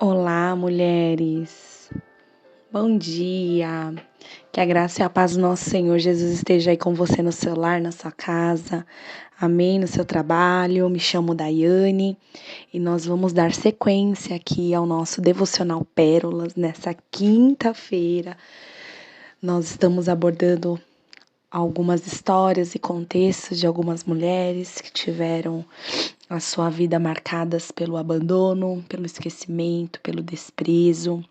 Olá, mulheres. Bom dia. Que a graça e a paz do nosso Senhor Jesus esteja aí com você no seu lar, na sua casa. Amém, no seu trabalho. Me chamo Daiane e nós vamos dar sequência aqui ao nosso Devocional Pérolas nessa quinta-feira. Nós estamos abordando algumas histórias e contextos de algumas mulheres que tiveram a sua vida marcadas pelo abandono, pelo esquecimento, pelo desprezo.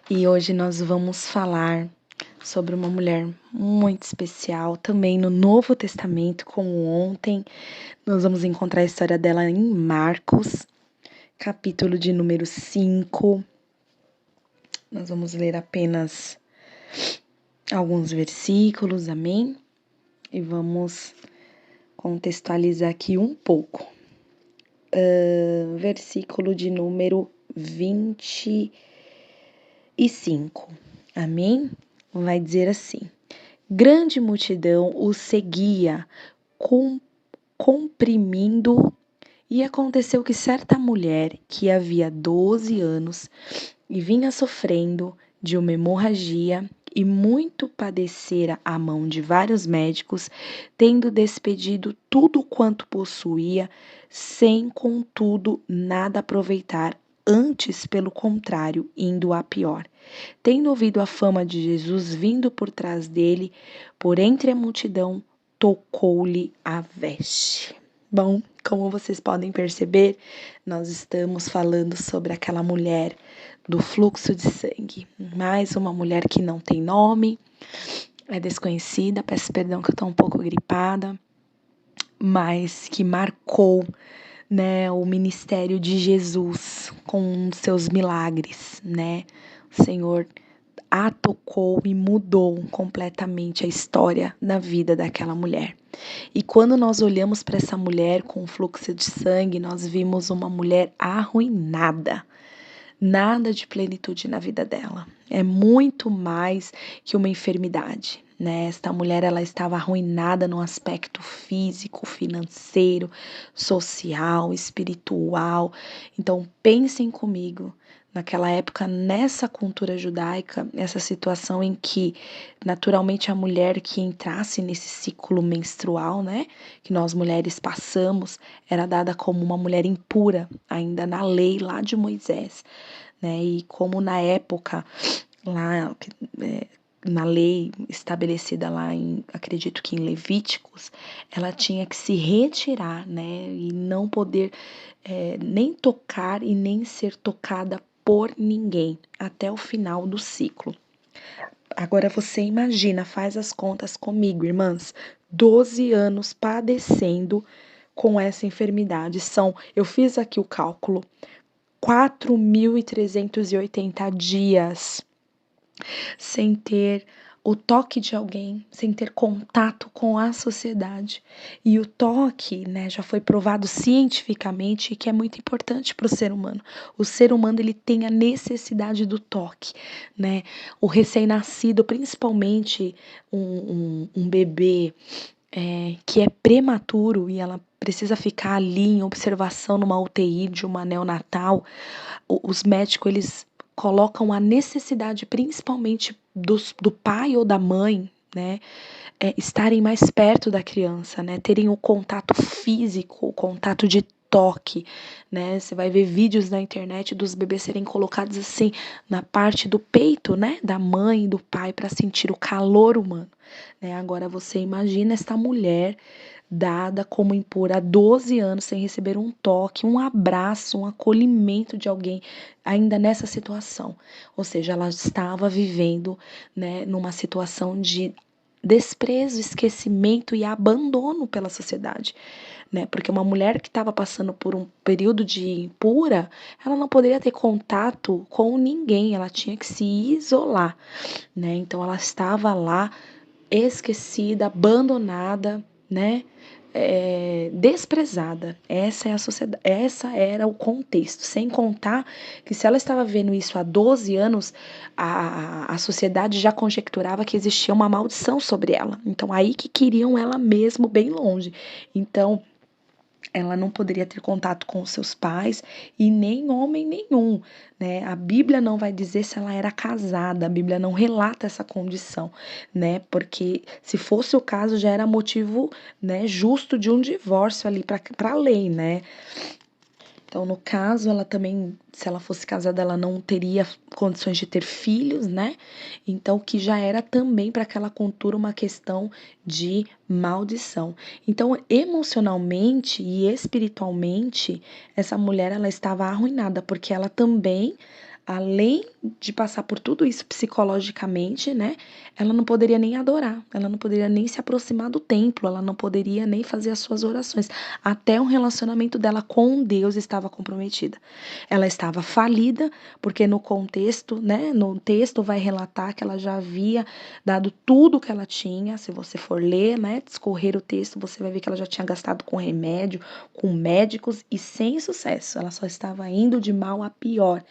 E hoje nós vamos falar sobre uma mulher muito especial, também no Novo Testamento, como ontem. Nós vamos encontrar a história dela em Marcos, capítulo de número 5. Nós vamos ler apenas alguns versículos, amém? E vamos contextualizar aqui um pouco. Versículo de número 25, amém? Vai dizer assim: grande multidão o seguia, comprimindo, e aconteceu que certa mulher, que havia 12 anos e vinha sofrendo de uma hemorragia e muito padecera à mão de vários médicos, tendo despedido tudo quanto possuía, sem contudo nada aproveitar, antes pelo contrário, indo a pior. Tendo ouvido a fama de Jesus vindo por trás dele, por entre a multidão, tocou-lhe a veste. Bom, como vocês podem perceber, nós estamos falando sobre aquela mulher do fluxo de sangue. Mais uma mulher que não tem nome, é desconhecida, peço perdão que eu estou um pouco gripada, mas que marcou, né, o ministério de Jesus com seus milagres, né? O Senhor a tocou e mudou completamente a história da vida daquela mulher. E quando nós olhamos para essa mulher com fluxo de sangue, nós vimos uma mulher arruinada. Nada de plenitude na vida dela. É muito mais que uma enfermidade, né? Esta mulher, ela estava arruinada no aspecto físico, financeiro, social, espiritual. Então, pensem comigo, naquela época, nessa cultura judaica, essa situação em que, naturalmente, a mulher que entrasse nesse ciclo menstrual, né, que nós mulheres passamos, era dada como uma mulher impura, ainda na lei lá de Moisés, né? E como na época, lá na lei estabelecida lá em, acredito que em Levíticos, ela tinha que se retirar, né? E não poder nem tocar e nem ser tocada por ninguém até o final do ciclo. Agora você imagina, faz as contas comigo, irmãs, 12 anos padecendo com essa enfermidade. Eu fiz aqui o cálculo, 4.380 dias sem ter o toque de alguém, sem ter contato com a sociedade. E o toque, né, já foi provado cientificamente que é muito importante para o ser humano. O ser humano, ele tem a necessidade do toque, né? O recém-nascido, principalmente um bebê que é prematuro e ela precisa ficar ali em observação numa UTI de uma neonatal, os médicos, eles colocam a necessidade, principalmente do pai ou da mãe, né, estarem mais perto da criança, né, terem o contato físico, o contato de toque, né, você vai ver vídeos na internet dos bebês serem colocados assim, na parte do peito, né, da mãe e do pai, para sentir o calor humano, né. Agora você imagina esta mulher dada como impura há 12 anos sem receber um toque, um abraço, um acolhimento de alguém ainda nessa situação. Ou seja, ela estava vivendo, né, numa situação de desprezo, esquecimento e abandono pela sociedade, né? Porque uma mulher que estava passando por um período de impura, ela não poderia ter contato com ninguém, ela tinha que se isolar, né? Então ela estava lá esquecida, abandonada, né? Desprezada. Essa é a sociedade, essa era o contexto. Sem contar que se ela estava vendo isso há 12 anos, a sociedade já conjecturava que existia uma maldição sobre ela. Então aí que queriam ela mesmo bem longe. Então ela não poderia ter contato com os seus pais e nem homem nenhum, né? A Bíblia não vai dizer se ela era casada, a Bíblia não relata essa condição, né? Porque se fosse o caso já era motivo, né, justo de um divórcio ali para a lei, né? Então, no caso, ela também, se ela fosse casada, ela não teria condições de ter filhos, né? Então, que já era também para aquela cultura uma questão de maldição. Então, emocionalmente e espiritualmente, essa mulher ela estava arruinada, porque ela também, além de passar por tudo isso psicologicamente, né? Ela não poderia nem adorar, ela não poderia nem se aproximar do templo, ela não poderia nem fazer as suas orações. Até o relacionamento dela com Deus estava comprometida. Ela estava falida, porque no contexto, né, no texto vai relatar que ela já havia dado tudo que ela tinha. Se você for ler, né, discorrer o texto, você vai ver que ela já tinha gastado com remédio, com médicos e sem sucesso. Ela só estava indo de mal a pior.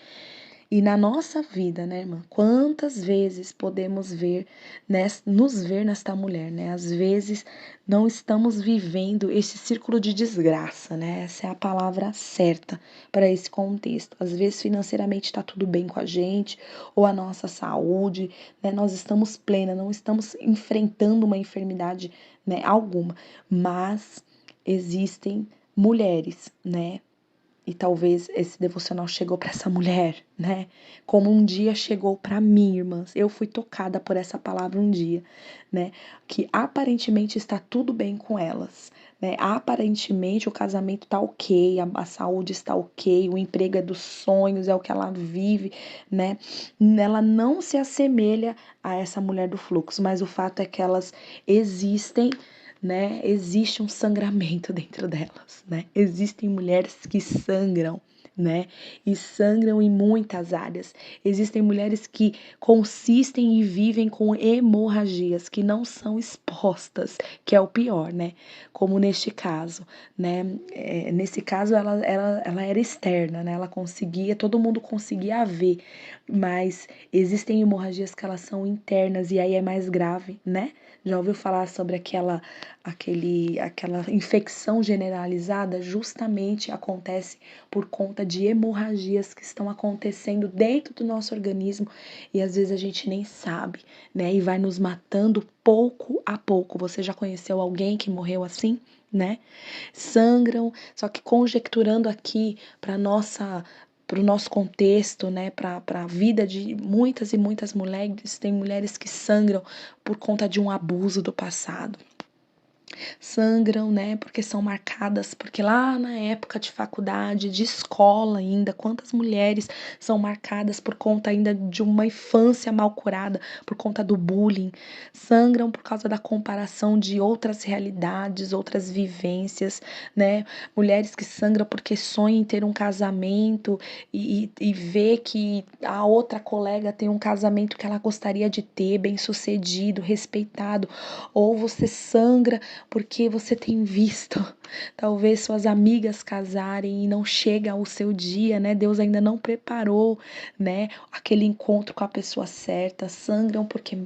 E na nossa vida, né, irmã? Quantas vezes podemos ver, né, nos ver nesta mulher, né? Às vezes não estamos vivendo esse círculo de desgraça, né? Essa é a palavra certa para esse contexto. Às vezes financeiramente está tudo bem com a gente, ou a nossa saúde, né? Nós estamos plena, não estamos enfrentando uma enfermidade, né, alguma, mas existem mulheres, né? E talvez esse devocional chegou para essa mulher, né? Como um dia chegou para mim, irmãs. Eu fui tocada por essa palavra um dia, né? Que aparentemente está tudo bem com elas, né? Aparentemente o casamento tá ok, a saúde está ok, o emprego é dos sonhos, é o que ela vive, né? Ela não se assemelha a essa mulher do fluxo, mas o fato é que elas existem, né? Existe um sangramento dentro delas, né? Existem mulheres que sangram, né? E sangram em muitas áreas. Existem mulheres que consistem e vivem com hemorragias que não são expostas, que é o pior, né? Como neste caso, né? Nesse caso ela era externa, né? Ela conseguia, todo mundo conseguia ver, mas existem hemorragias que elas são internas e aí é mais grave, né? Já ouviu falar sobre aquela infecção generalizada? Justamente acontece por conta de hemorragias que estão acontecendo dentro do nosso organismo e às vezes a gente nem sabe, né? E vai nos matando pouco a pouco. Você já conheceu alguém que morreu assim, né? Sangram, só que conjecturando aqui para o nosso contexto, né, para a vida de muitas e muitas mulheres, tem mulheres que sangram por conta de um abuso do passado. Sangram, né, porque são marcadas, porque lá na época de faculdade, de escola ainda, quantas mulheres são marcadas por conta ainda de uma infância mal curada, por conta do bullying, sangram por causa da comparação de outras realidades, outras vivências, né, mulheres que sangram porque sonham em ter um casamento e vê que a outra colega tem um casamento que ela gostaria de ter, bem sucedido, respeitado, ou você sangra porque você tem visto talvez suas amigas casarem e não chega o seu dia, né? Deus ainda não preparou, né, aquele encontro com a pessoa certa. Sangram porque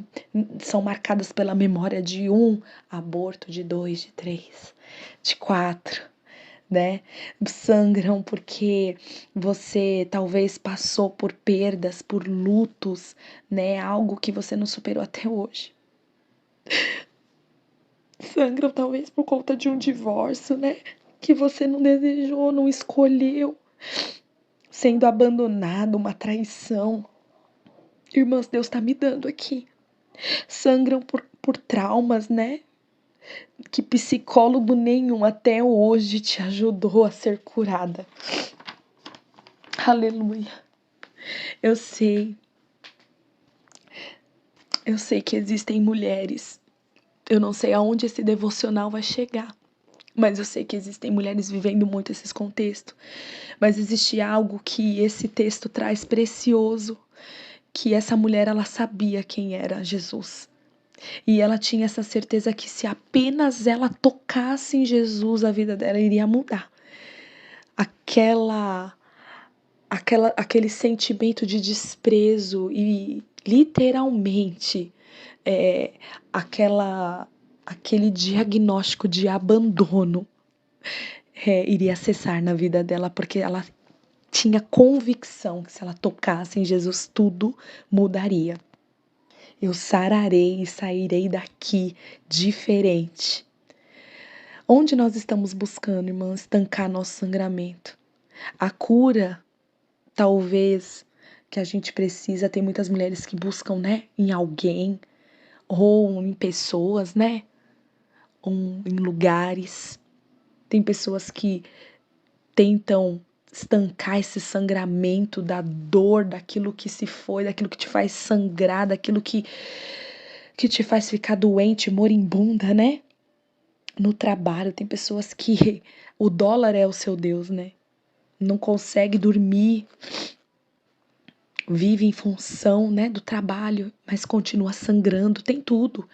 são marcadas pela memória de um aborto, de dois, de três, de quatro, né? Sangram porque você talvez passou por perdas, por lutos, né? Algo que você não superou até hoje. Sangram talvez por conta de um divórcio, né? Que você não desejou, não escolheu, sendo abandonado, uma traição. Irmãs, Deus tá me dando aqui. Sangram por traumas, né? Que psicólogo nenhum até hoje te ajudou a ser curada. Aleluia. Eu sei. Eu sei que existem mulheres. Eu não sei aonde esse devocional vai chegar. Mas eu sei que existem mulheres vivendo muito esses contextos. Mas existe algo que esse texto traz precioso, que essa mulher ela sabia quem era Jesus. E ela tinha essa certeza que se apenas ela tocasse em Jesus, a vida dela iria mudar. Aquele sentimento de desprezo e literalmente é, aquele diagnóstico de abandono iria cessar na vida dela, porque ela tinha convicção que se ela tocasse em Jesus, tudo mudaria. Eu sararei e sairei daqui diferente. Onde nós estamos buscando, irmã, estancar nosso sangramento? A cura, talvez, que a gente precisa, tem muitas mulheres que buscam, né, em alguém, ou em pessoas, né, ou em lugares. Tem pessoas que tentam estancar esse sangramento da dor, daquilo que se foi, daquilo que te faz sangrar, daquilo que te faz ficar doente, moribunda, né? No trabalho, tem pessoas que o dólar é o seu Deus, né? Não consegue dormir, vive em função, né, do trabalho, mas continua sangrando, tem tudo.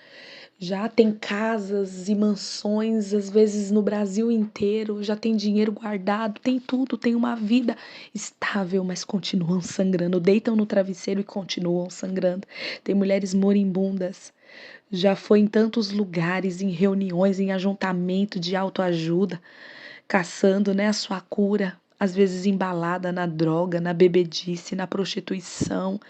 Já tem casas e mansões, às vezes no Brasil inteiro, já tem dinheiro guardado, tem tudo, tem uma vida estável, mas continuam sangrando, deitam no travesseiro e continuam sangrando. Tem mulheres moribundas, já foi em tantos lugares, em reuniões, em ajuntamento de autoajuda, caçando, né, a sua cura, às vezes embalada na droga, na bebedice, na prostituição,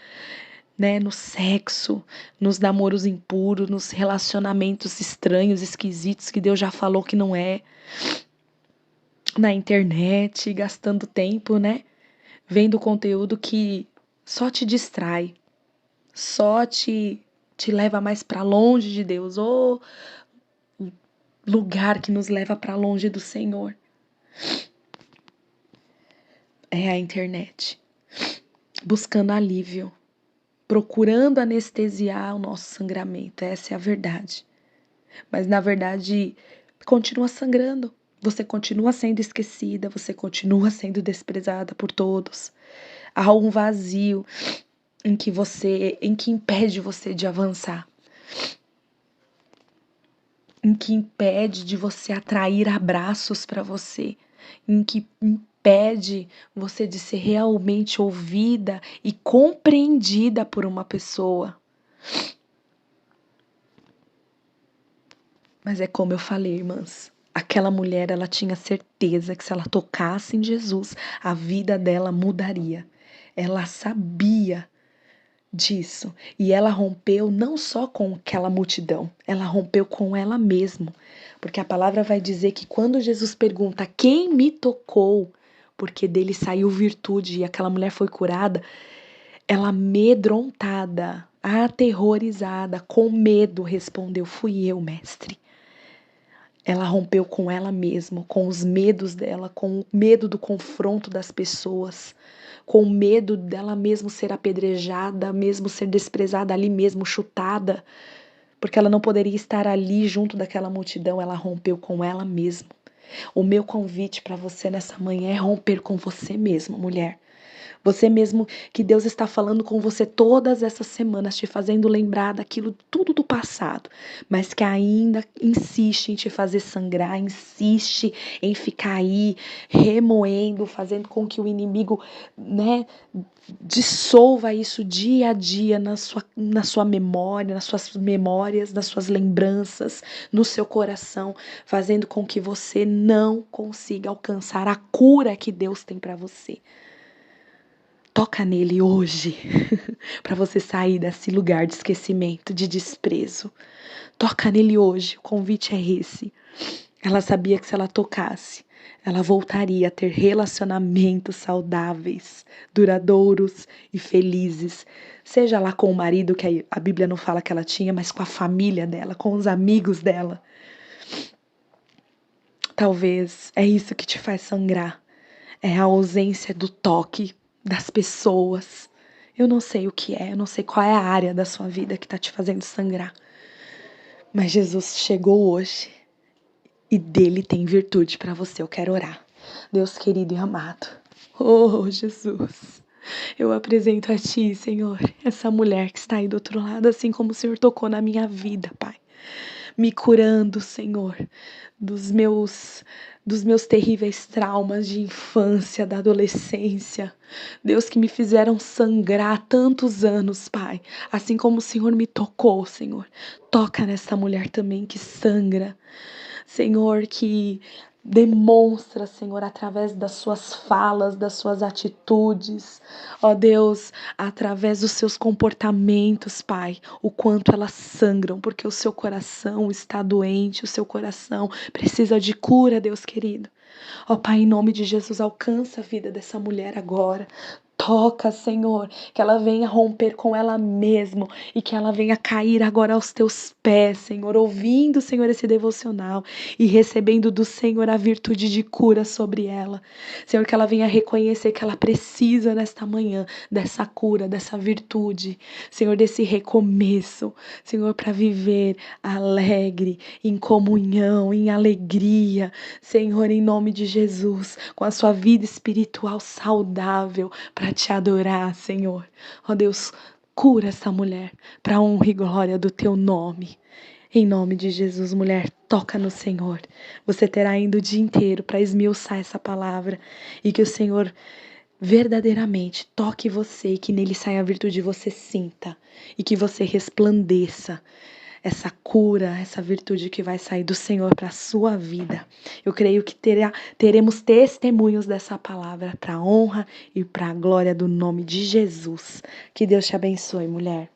né, no sexo, nos namoros impuros, nos relacionamentos estranhos, esquisitos que Deus já falou que não é, na internet, gastando tempo, né, vendo conteúdo que só te distrai, só te leva mais para longe de Deus, ou lugar que nos leva para longe do Senhor. É a internet, buscando alívio, procurando anestesiar o nosso sangramento, essa é a verdade. Mas na verdade, continua sangrando. Você continua sendo esquecida, você continua sendo desprezada por todos. Há um vazio em que impede você de avançar. Em que impede de você atrair abraços para você, em que impede você de ser realmente ouvida e compreendida por uma pessoa. Mas é como eu falei, irmãs, aquela mulher, ela tinha certeza que se ela tocasse em Jesus, a vida dela mudaria. Ela sabia disso. E ela rompeu não só com aquela multidão, ela rompeu com ela mesma. Porque a palavra vai dizer que quando Jesus pergunta quem me tocou, porque dele saiu virtude e aquela mulher foi curada, ela amedrontada, aterrorizada, com medo, respondeu: fui eu, mestre. Ela rompeu com ela mesma, com os medos dela, com o medo do confronto das pessoas, com o medo dela mesmo ser apedrejada, mesmo ser desprezada ali mesmo, chutada, porque ela não poderia estar ali junto daquela multidão, ela rompeu com ela mesma. O meu convite para você nessa manhã é romper com você mesma, mulher. Você mesmo que Deus está falando com você todas essas semanas, te fazendo lembrar daquilo tudo do passado, mas que ainda insiste em te fazer sangrar, insiste em ficar aí remoendo, fazendo com que o inimigo, né, dissolva isso dia a dia na sua memória, nas suas memórias, nas suas lembranças, no seu coração, fazendo com que você não consiga alcançar a cura que Deus tem para você. Toca nele hoje, para você sair desse lugar de esquecimento, de desprezo. Toca nele hoje, o convite é esse. Ela sabia que se ela tocasse, ela voltaria a ter relacionamentos saudáveis, duradouros e felizes. Seja lá com o marido, que a Bíblia não fala que ela tinha, mas com a família dela, com os amigos dela. Talvez é isso que te faz sangrar. É a ausência do toque das pessoas. Eu não sei o que é, eu não sei qual é a área da sua vida que está te fazendo sangrar. Mas Jesus chegou hoje e dele tem virtude para você. Eu quero orar. Deus querido e amado. Oh, Jesus. Eu apresento a Ti, Senhor, essa mulher que está aí do outro lado, assim como o Senhor tocou na minha vida, Pai. Me curando, Senhor, dos meus terríveis traumas de infância, da adolescência. Deus, que me fizeram sangrar há tantos anos, Pai. Assim como o Senhor me tocou, Senhor. Toca nessa mulher também que sangra. Senhor, que Demonstra, Senhor, através das suas falas, das suas atitudes, ó Deus, através dos seus comportamentos, Pai, o quanto elas sangram, porque o seu coração está doente, o seu coração precisa de cura, Deus querido. Ó Pai, em nome de Jesus, alcança a vida dessa mulher agora. Toca, Senhor, que ela venha romper com ela mesma e que ela venha cair agora aos teus pés, Senhor, ouvindo, Senhor, esse devocional e recebendo do Senhor a virtude de cura sobre ela. Senhor, que ela venha reconhecer que ela precisa nesta manhã dessa cura, dessa virtude, Senhor, desse recomeço, Senhor, para viver alegre, em comunhão, em alegria, Senhor, em nome de Jesus, com a sua vida espiritual saudável para te adorar, Senhor. Ó Deus, cura essa mulher para honra e glória do teu nome. Em nome de Jesus, mulher, toca no Senhor. Você terá ainda o dia inteiro para esmiuçar essa palavra e que o Senhor verdadeiramente toque você e que nele saia a virtude, você sinta e que você resplandeça essa cura, essa virtude que vai sair do Senhor para a sua vida. Eu creio que teremos testemunhos dessa palavra para a honra e para a glória do nome de Jesus. Que Deus te abençoe, mulher.